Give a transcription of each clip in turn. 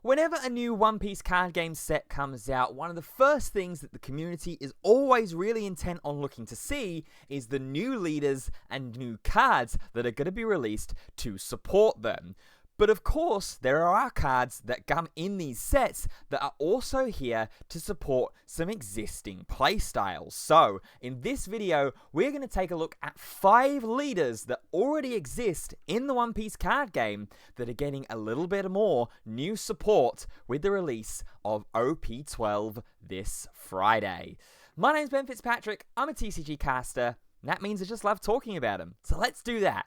Whenever a new One Piece card game set comes out, one of the first things that the community is always really intent on looking to see is the new leaders and new cards that are going to be released to support them. But of course, there are cards that come in these sets that are also here to support some existing playstyles. So, in this video, we're going to take a look at 5 leaders that already exist in the One Piece card game that are getting a little bit more new support with the release of OP12 this Friday. My name's Ben Fitzpatrick, I'm a TCG caster, and that means I just love talking about them. So let's do that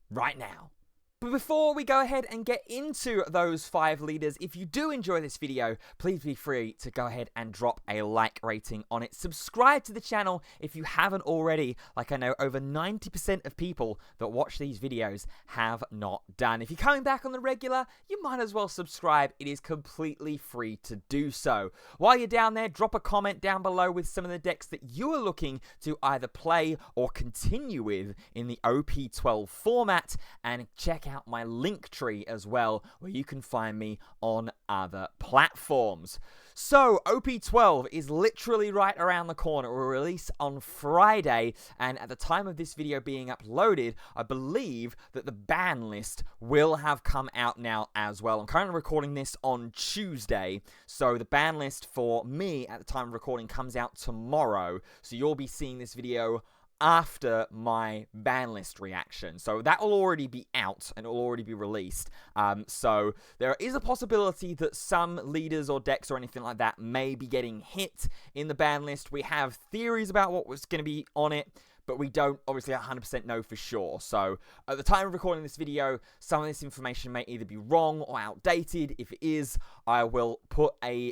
right now. But before we go ahead and get into those 5 leaders, if you do enjoy this video, please be free to go ahead and drop a like rating on it. Subscribe to the channel if you haven't already, like I know over 90% of people that watch these videos have not done. If you're coming back on the regular, you might as well subscribe. It is completely free to do so. While you're down there, drop a comment down below with some of the decks that you are looking to either play or continue with in the OP12 format, and check out my link tree as well, where you can find me on other platforms. So OP12 is literally right around the corner. It will release on Friday, and at the time of this video being uploaded, I believe that the ban list will have come out now as well. I'm currently recording this on Tuesday, so the ban list for me at the time of recording comes out tomorrow, so you'll be seeing this video after my ban list reaction. So that will already be out and it will already be released. So there is a possibility that some leaders or decks or anything like that may be getting hit in the ban list. We have theories about what was going to be on it, but we don't obviously 100% know for sure. So at the time of recording this video, some of this information may either be wrong or outdated. If it is, I will put a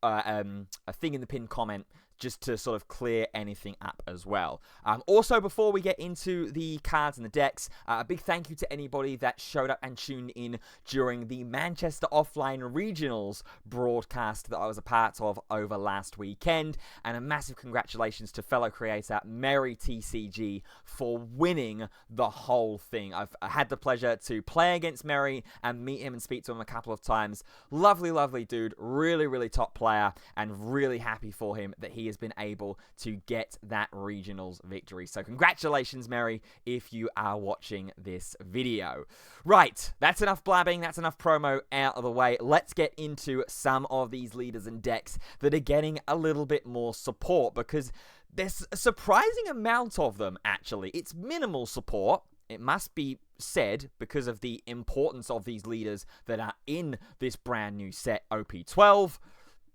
thing in the pinned comment just to sort of clear anything up as well. Also, before we get into the cards and the decks, a big thank you to anybody that showed up and tuned in during the Manchester Offline Regionals broadcast that I was a part of over last weekend, and a massive congratulations to fellow creator Mary TCG for winning the whole thing. I've had the pleasure to play against Mary and meet him and speak to him a couple of times. Lovely, lovely dude, really, really top player, and really happy for him that he has been able to get that regionals victory. So congratulations, Mary, if you are watching this video. Right, that's enough blabbing, that's enough promo out of the way. Let's get into some of these leaders and decks that are getting a little bit more support, because there's a surprising amount of them, actually. It's minimal support, it must be said, because of the importance of these leaders that are in this brand new set, OP12.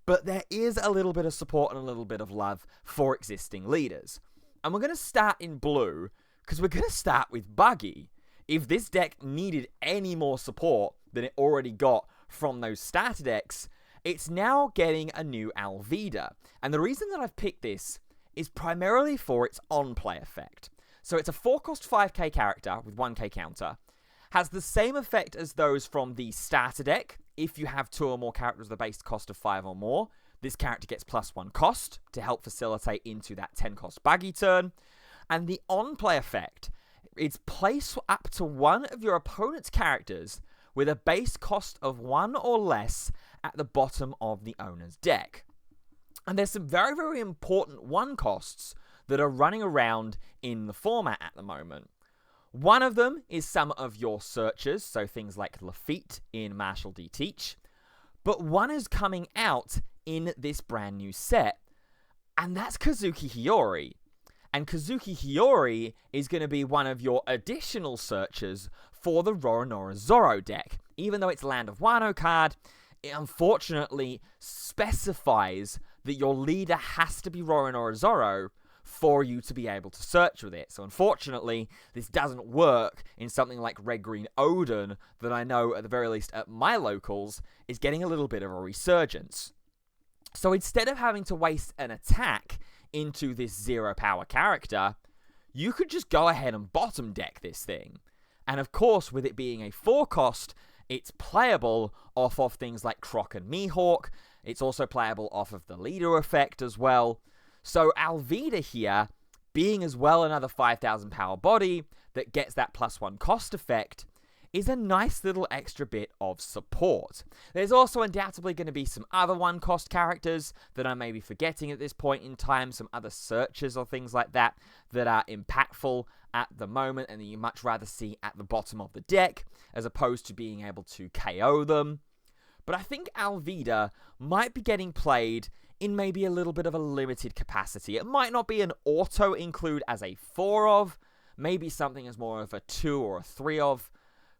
But there is a little bit of support and a little bit of love for existing leaders. And we're going to start in blue, because we're going to start with Buggy. If this deck needed any more support than it already got from those starter decks, it's now getting a new Alvida. And the reason that I've picked this is primarily for its on-play effect. So it's a 4-cost 5k character with 1k counter. Has the same effect as those from the starter deck. If you have 2 or more characters with a base cost of 5 or more, this character gets +1 cost to help facilitate into that 10-cost Buggy turn. And the on-play effect, it's place up to one of your opponent's characters with a base cost of 1 or less at the bottom of the owner's deck. And there's some very, very important 1 costs that are running around in the format at the moment. One of them is some of your searchers, so things like Lafitte in Marshall D. Teach. But one is coming out in this brand new set, and that's Kazuki Hiyori. And Kazuki Hiyori is going to be one of your additional searchers for the Roronoa Zoro deck. Even though it's Land of Wano card, it unfortunately specifies that your leader has to be Roronoa Zoro for you to be able to search with it. So unfortunately, this doesn't work in something like Red Green Odin that I know, at the very least at my locals, is getting a little bit of a resurgence. So instead of having to waste an attack into this 0 power character, you could just go ahead and bottom deck this thing. And of course, with it being a 4-cost, it's playable off of things like Croc and Mihawk. It's also playable off of the leader effect as well. So Alvida here, being as well another 5,000 power body that gets that +1 cost effect, is a nice little extra bit of support. There's also undoubtedly going to be some other one-cost characters that I may be forgetting at this point in time, some other searches or things like that that are impactful at the moment and that you much rather see at the bottom of the deck as opposed to being able to KO them. But I think Alvida might be getting played in maybe a little bit of a limited capacity. It might not be an auto-include as a 4 of, maybe something as more of a 2 or a 3 of,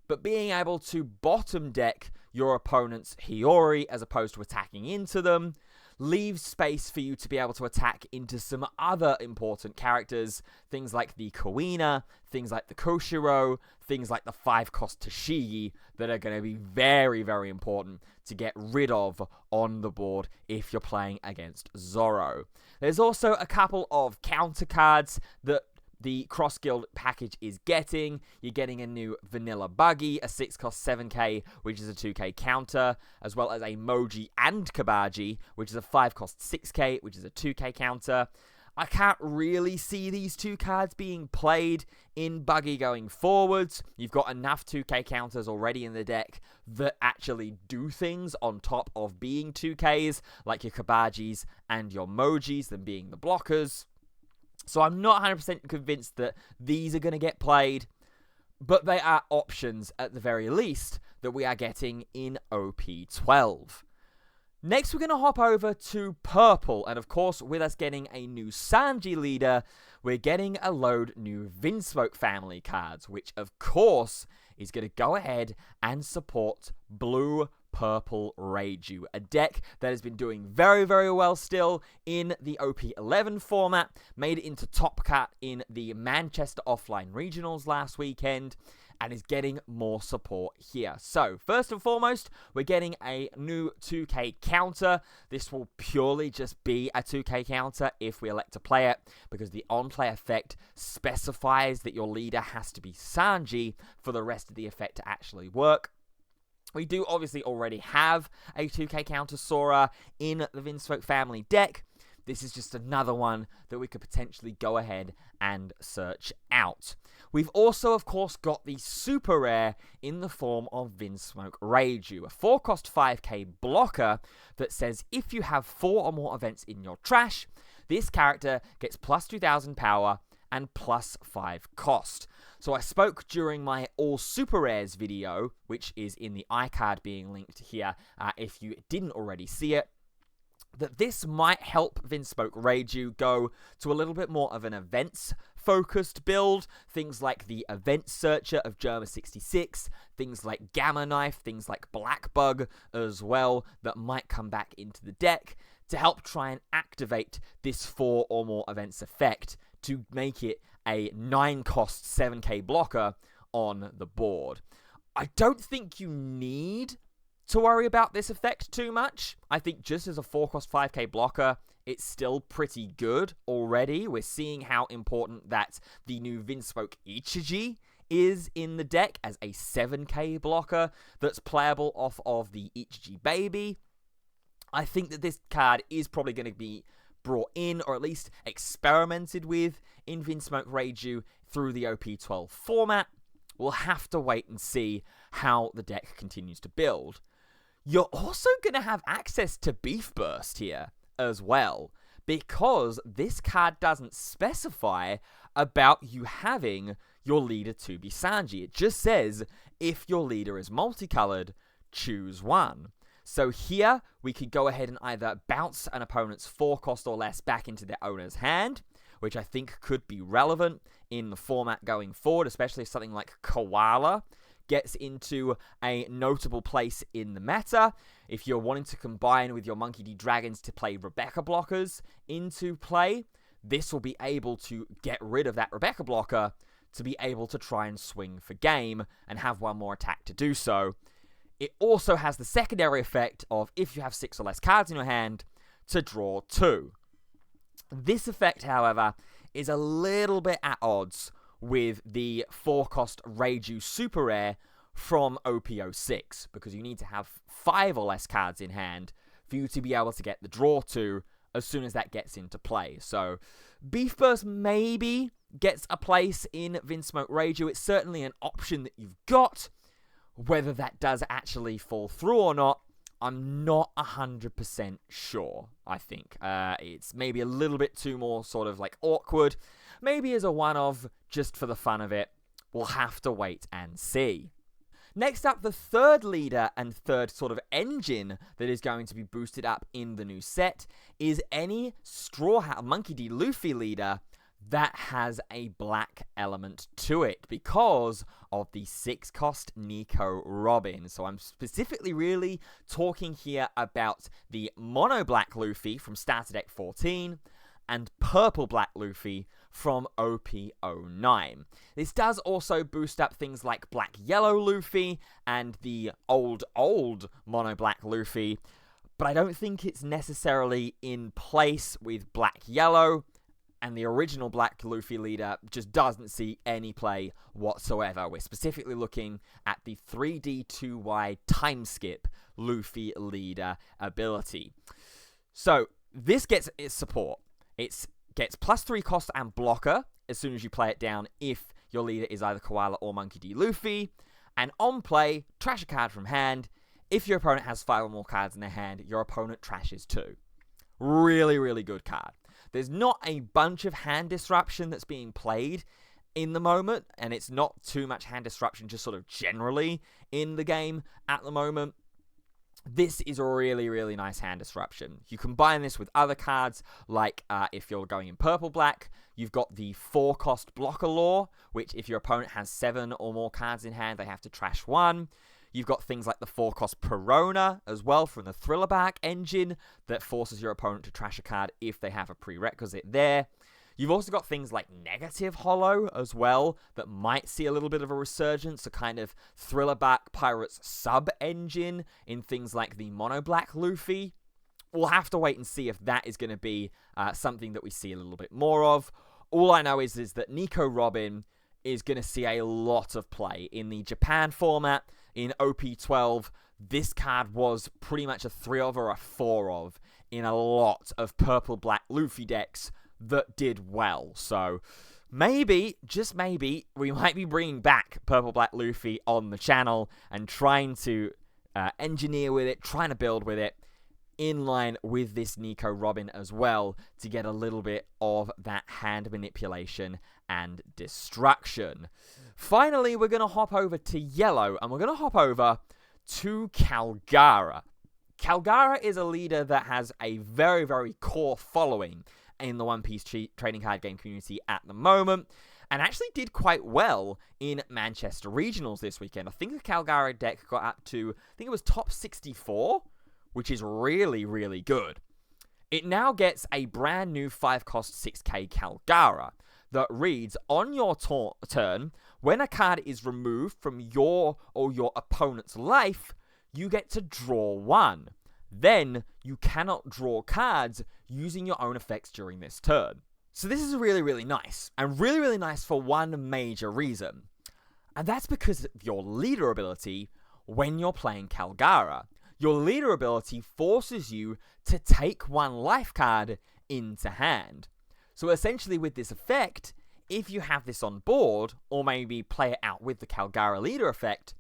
but being able to bottom deck your opponent's Hiyori as opposed to attacking into them leaves space for you to be able to attack into some other important characters, things like the Kuina, things like the Koshiro, things like the 5-cost Tashigi that are going to be very, very important to get rid of on the board if you're playing against Zoro. There's also a couple of counter cards that the Cross Guild package is getting. You're getting a new Vanilla Buggy, a 6-cost 7k, which is a 2k counter, as well as a Moji and Kabaji, which is a 5-cost 6k, which is a 2k counter. I can't really see these two cards being played in Buggy going forwards. You've got enough 2k counters already in the deck that actually do things on top of being 2ks, like your Kabajis and your Mojis, them being the blockers. So I'm not 100% convinced that these are going to get played, but they are options at the very least that we are getting in OP12. Next, we're going to hop over to Purple, and of course, with us getting a new Sanji leader, we're getting a load new Vinsmoke family cards, which of course is going to go ahead and support Blue Purple Reiju, a deck that has been doing very, very well still in the OP11 format, made it into top cut in the Manchester Offline Regionals last weekend, and is getting more support here. So, first and foremost, we're getting a new 2k counter. This will purely just be a 2k counter if we elect to play it, because the on-play effect specifies that your leader has to be Sanji for the rest of the effect to actually work. We do obviously already have a 2k counter Sora in the Vinsmoke family deck. This is just another one that we could potentially go ahead and search out. We've also, of course, got the super rare in the form of Vinsmoke Reiju, a 4-cost 5k blocker that says if you have 4 or more events in your trash, this character gets plus 2000 power and plus 5 cost. So I spoke during my All Super Rares video, which is in the iCard being linked here if you didn't already see it, that this might help Vinsmoke Reiju go to a little bit more of an events-focused build. Things like the Event Searcher of Germa66, things like Gamma Knife, things like Black Bug as well, that might come back into the deck to help try and activate this 4 or more events effect to make it a 9-cost 7k blocker on the board. I don't think you need to worry about this effect too much. I think just as a 4-cost 5k blocker, it's still pretty good already. We're seeing how important that the new Vinsmoke Ichiji is in the deck as a 7k blocker that's playable off of the Ichiji Baby. I think that this card is probably going to be brought in, or at least experimented with, in Vinsmoke Reiju through the OP12 format. We'll have to wait and see how the deck continues to build. You're also going to have access to Beef Burst here as well, because this card doesn't specify about you having your leader to be Sanji. It just says, if your leader is multicolored, choose one. So here, we could go ahead and either bounce an opponent's 4-cost or less back into their owner's hand, which I think could be relevant in the format going forward, especially if something like Koala gets into a notable place in the meta. If you're wanting to combine with your Monkey D. Dragons to play Rebecca blockers into play, this will be able to get rid of that Rebecca blocker to be able to try and swing for game and have one more attack to do so. It also has the secondary effect of, if you have 6 or less cards in your hand, to draw 2. This effect, however, is a little bit at odds with the 4-cost Reiju Super Rare from OP06, because you need to have 5 or less cards in hand for you to be able to get the draw 2 as soon as that gets into play. So, Beef Burst maybe gets a place in Vinsmoke Reiju. It's certainly an option that you've got, Whether that does actually fall through or not, I'm not 100% sure, I think. It's maybe a little bit too more sort of like awkward. Maybe as a one-off, just for the fun of it. We'll have to wait and see. Next up, the third leader and third sort of engine that is going to be boosted up in the new set is any Straw Hat Monkey D. Luffy leader that has a black element to it because of the 6-cost Nico Robin. So I'm specifically really talking here about the Mono Black Luffy from Starter Deck 14 and Purple Black Luffy from OP09. This does also boost up things like Black Yellow Luffy and the old Mono Black Luffy, but I don't think it's necessarily in place with Black Yellow, and the original Black Luffy leader just doesn't see any play whatsoever. We're specifically looking at the 3D2Y time skip Luffy leader ability. So this gets its support. It gets +3 cost and blocker as soon as you play it down if your leader is either Koala or Monkey D. Luffy. And on play, trash a card from hand. If your opponent has 5 or more cards in their hand, your opponent trashes 2. Really, really good card. There's not a bunch of hand disruption that's being played in the moment, and it's not too much hand disruption just sort of generally in the game at the moment. This is a really, really nice hand disruption. You combine this with other cards, like if you're going in purple-black, you've got the 4-cost blocker law, which if your opponent has 7 or more cards in hand, they have to trash 1. You've got things like the 4-cost Perona as well from the Thrillerback engine that forces your opponent to trash a card if they have a prerequisite there. You've also got things like Negative Hollow as well that might see a little bit of a resurgence, a kind of Thrillerback Pirates sub-engine in things like the Mono Black Luffy. We'll have to wait and see if that is going to be something that we see a little bit more of. All I know is that Nico Robin is going to see a lot of play in the Japan format. In OP12, this card was pretty much a 3 of or a 4 of in a lot of purple-black Luffy decks that did well. So maybe, just maybe, we might be bringing back purple-black Luffy on the channel and trying to engineer with it, trying to build with it in line with this Nico Robin as well to get a little bit of that hand manipulation and destruction. Finally, we're going to hop over to yellow, and we're going to hop over to Calgara. Calgara is a leader that has a very, very core following in the One Piece trading card game community at the moment, and actually did quite well in Manchester Regionals this weekend. I think the Calgara deck got up to, I think it was top 64, which is really, really good. It now gets a brand new 5-cost 6k Calgara that reads, on your turn, when a card is removed from your or your opponent's life, you get to draw 1. Then, you cannot draw cards using your own effects during this turn. So this is really, really nice, and really, really nice for one major reason. And that's because of your leader ability when you're playing Calgara. Your leader ability forces you to take 1 life card into hand. So essentially with this effect, if you have this on board, or maybe play it out with the Calgara leader effect,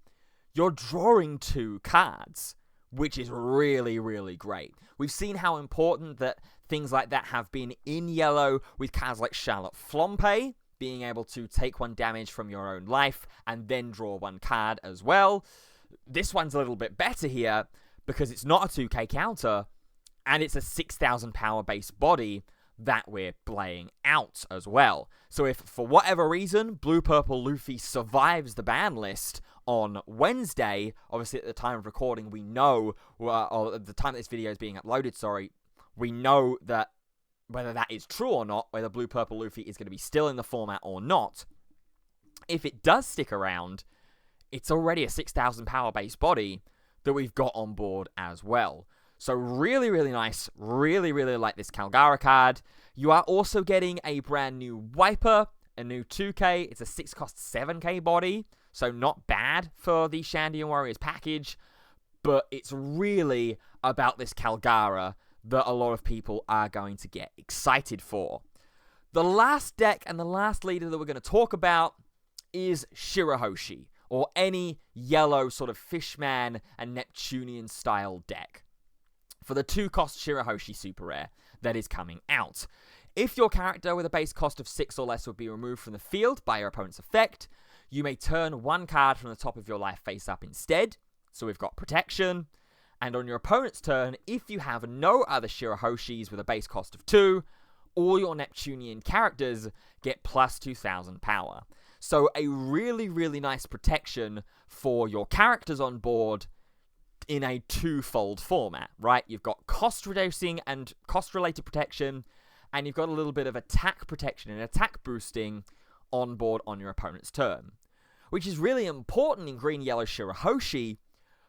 you're drawing 2 cards, which is really, really great. We've seen how important that things like that have been in yellow with cards like Charlotte Flompe, being able to take 1 damage from your own life and then draw 1 card as well. This one's a little bit better here because it's not a 2k counter and it's a 6,000 power base body that we're playing out as well. So if, for whatever reason, Blue-Purple Luffy survives the ban list on Wednesday, obviously at the time of recording, we know, or at the time this video is being uploaded, we know that whether that is true or not, whether Blue-Purple Luffy is going to be still in the format or not. If it does stick around, it's already a 6,000 power base body that we've got on board as well. So really, really nice. Really, really like this Calgara card. You are also getting a brand new Wiper, a new 2k. It's a 6-cost 7k body, so not bad for the Shandy and Warriors package. But it's really about this Calgara that a lot of people are going to get excited for. The last deck and the last leader that we're going to talk about is Shirahoshi, or any yellow sort of Fishman and Neptunian style deck for the 2-cost Shirahoshi Super Rare that is coming out. If your character with a base cost of 6 or less would be removed from the field by your opponent's effect, you may turn 1 card from the top of your life face up instead. So we've got protection. And on your opponent's turn, if you have no other Shirahoshis with a base cost of 2, all your Neptunian characters get plus 2,000 power. So a really, really nice protection for your characters on board in a twofold format, right? You've got cost reducing and cost related protection, and you've got a little bit of attack protection and attack boosting on board on your opponent's turn, which is really important in green-yellow Shirahoshi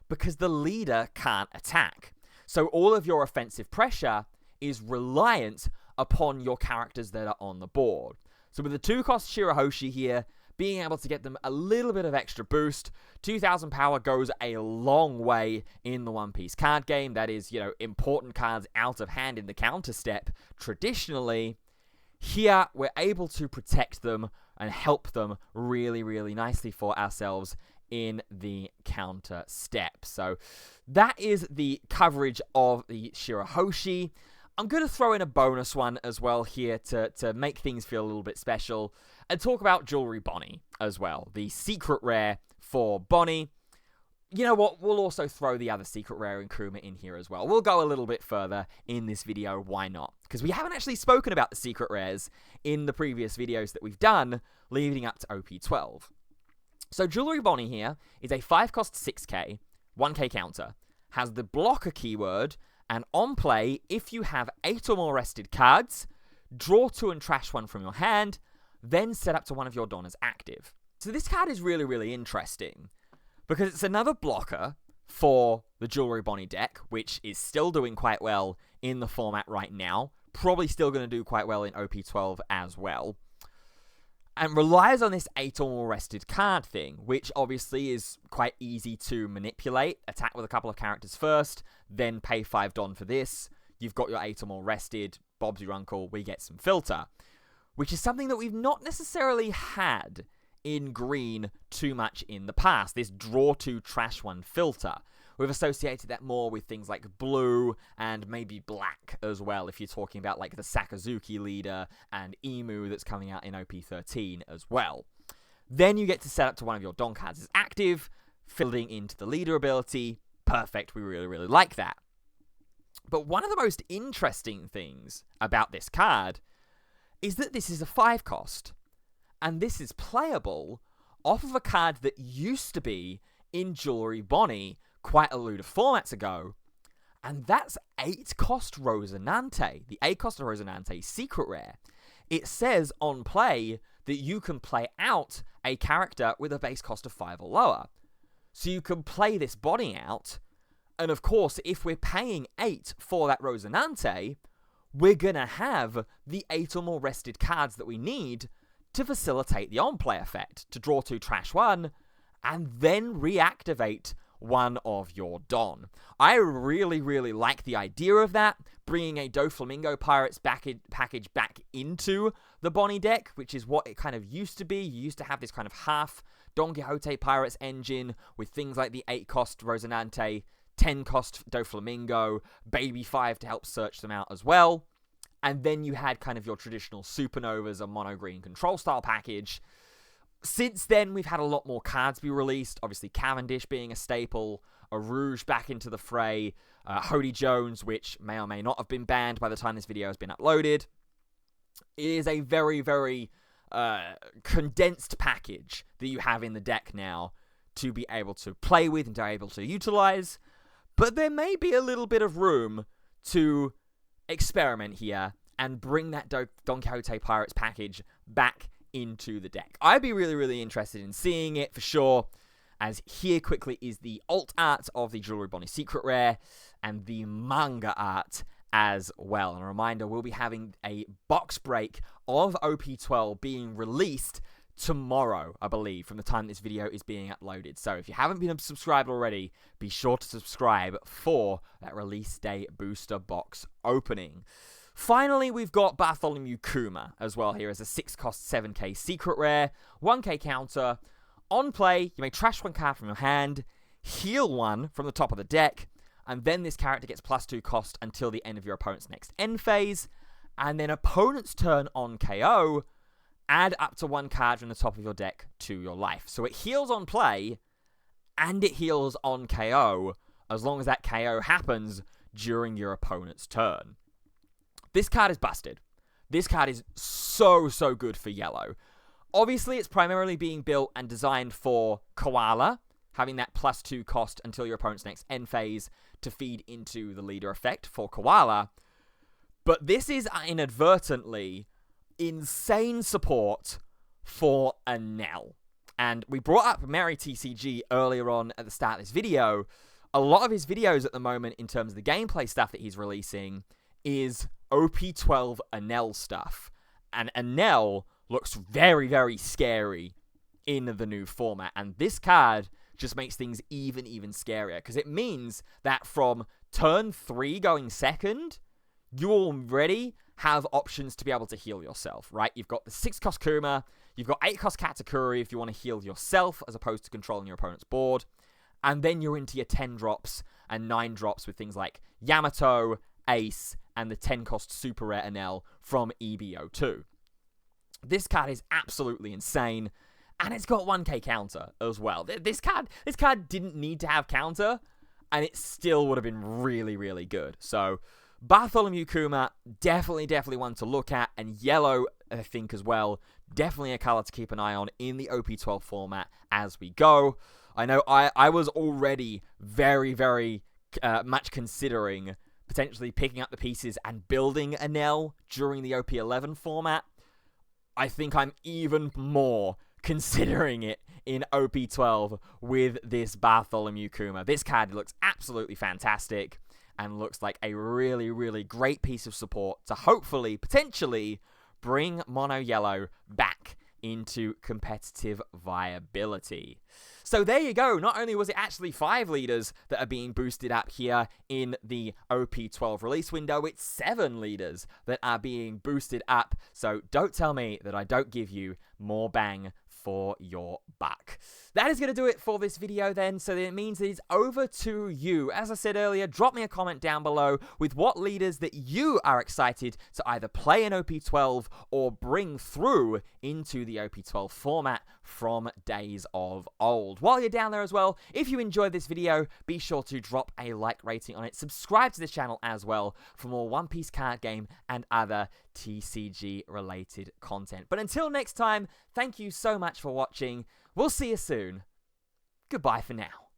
because the leader can't attack. So all of your offensive pressure is reliant upon your characters that are on the board. So with the 2-cost Shirahoshi here, being able to get them a little bit of extra boost, 2,000 power goes a long way in the One Piece card game. That is, important cards out of hand in the counter step traditionally. Here, we're able to protect them and help them really, really nicely for ourselves in the counter step. So that is the coverage of the Shirahoshi. I'm going to throw in a bonus one as well here to make things feel a little bit special and talk about Jewelry Bonnie as well, the secret rare for Bonnie. You know what? We'll also throw the other secret rare in Kuma in here as well. We'll go a little bit further in this video. Why not? Because we haven't actually spoken about the secret rares in the previous videos that we've done leading up to OP12. So Jewelry Bonnie here is a 5-cost 6k, 1k counter, has the blocker keyword, and on play, if you have 8 or more rested cards, draw 2 and trash 1 from your hand, then set up to one of your Donnas active. So this card is really, really interesting because it's another blocker for the Jewelry Bonnie deck, which is still doing quite well in the format right now, probably still going to do quite well in OP12 as well, and relies on this 8 or more rested card thing, which obviously is quite easy to manipulate. Attack with a couple of characters first, then pay 5 Don for this. You've got your 8 or more rested, Bob's your uncle, we get some filter, which is something that we've not necessarily had in green too much in the past, this draw 2, trash 1 filter. We've associated that more with things like blue and maybe black as well, if you're talking about like the Sakazuki leader and Emu that's coming out in OP13 as well. Then you get to set up to one of your Don cards as active, filling into the leader ability. Perfect, we really, really like that. But one of the most interesting things about this card is that this is a 5-cost, and this is playable off of a card that used to be in Jewelry Bonnie quite a load of formats ago, and that's 8-cost Rosinante, the 8-cost Rosinante secret rare. It says on play that you can play out a character with a base cost of 5 or lower. So you can play this Bonnie out, and of course, if we're paying 8 for that Rosinante, we're gonna have the 8 or more rested cards that we need to facilitate the on-play effect, to draw 2, trash 1, and then reactivate one of your Don. I really, really like the idea of that, bringing a Doflamingo Pirates package back into the Bonnie deck, which is what it kind of used to be. You used to have this kind of half Don Quixote Pirates engine with things like the 8-cost Rosinante, 10-cost Doflamingo, Baby 5 to help search them out as well. And then you had kind of your traditional Supernovas, a mono green control style package. Since then, we've had a lot more cards be released. Obviously, Cavendish being a staple, a Rouge back into the fray, Hody Jones, which may or may not have been banned by the time this video has been uploaded. It is a very, very condensed package that you have in the deck now to be able to play with and to be able to utilize. But there may be a little bit of room to experiment here and bring that Don Quixote Pirates package back into the deck. I'd be really, really interested in seeing it for sure, as here quickly is the alt art of the Jewelry Bonnie secret rare and the manga art as well. And a reminder, we'll be having a box break of OP12 being released tomorrow, I believe, from the time this video is being uploaded. So if you haven't been subscribed already, be sure to subscribe for that release day booster box opening. Finally, we've got Bartholomew Kuma as well here as a 6-cost 7k secret rare, 1k counter. On play, you may trash one card from your hand, heal one from the top of the deck, and then this character gets +2 cost until the end of your opponent's next end phase, and then opponent's turn on KO, add up to 1 card from the top of your deck to your life. So it heals on play, and it heals on KO, as long as that KO happens during your opponent's turn. This card is busted. This card is so good for yellow. Obviously, it's primarily being built and designed for Koala, having that +2 cost until your opponent's next end phase to feed into the leader effect for Koala. But this is inadvertently insane support for Enel. And we brought up Merry TCG earlier on at the start of this video. A lot of his videos at the moment, in terms of the gameplay stuff that he's releasing, is OP12 Enel stuff. And Enel looks very scary in the new format. And this card just makes things even scarier, because it means that from turn 3 going second, you already have options to be able to heal yourself, right? You've got the 6-cost Kuma, you've got 8-cost Katakuri if you want to heal yourself as opposed to controlling your opponent's board, and then you're into your 10 drops and 9 drops with things like Yamato, Ace, and the 10-cost super rare Enel from EBO2. This card is absolutely insane, and it's got 1k counter as well. This card didn't need to have counter, and it still would have been really good. So Bartholomew Kuma, definitely one to look at, and yellow, I think, as well. Definitely a color to keep an eye on in the OP12 format as we go. I know I was already very much considering potentially picking up the pieces and building Enel during the OP11 format. I think I'm even more considering it in OP12 with this Bartholomew Kuma. This card looks absolutely fantastic and looks like a really great piece of support to hopefully, potentially, bring Mono Yellow back into competitive viability. So there you go. Not only was it actually 5 leaders that are being boosted up here in the OP12 release window, it's 7 leaders that are being boosted up. So don't tell me that I don't give you more bang for your buck. That is going to do it for this video then, so it means it's over to you. As I said earlier, drop me a comment down below with what leaders that you are excited to either play in OP12 or bring through into the OP12 format from days of old. While you're down there as well, if you enjoyed this video, be sure to drop a like rating on it. Subscribe to this channel as well for more One Piece card game and other TCG related content. But until next time, thank you so much for watching. We'll see you soon. Goodbye for now.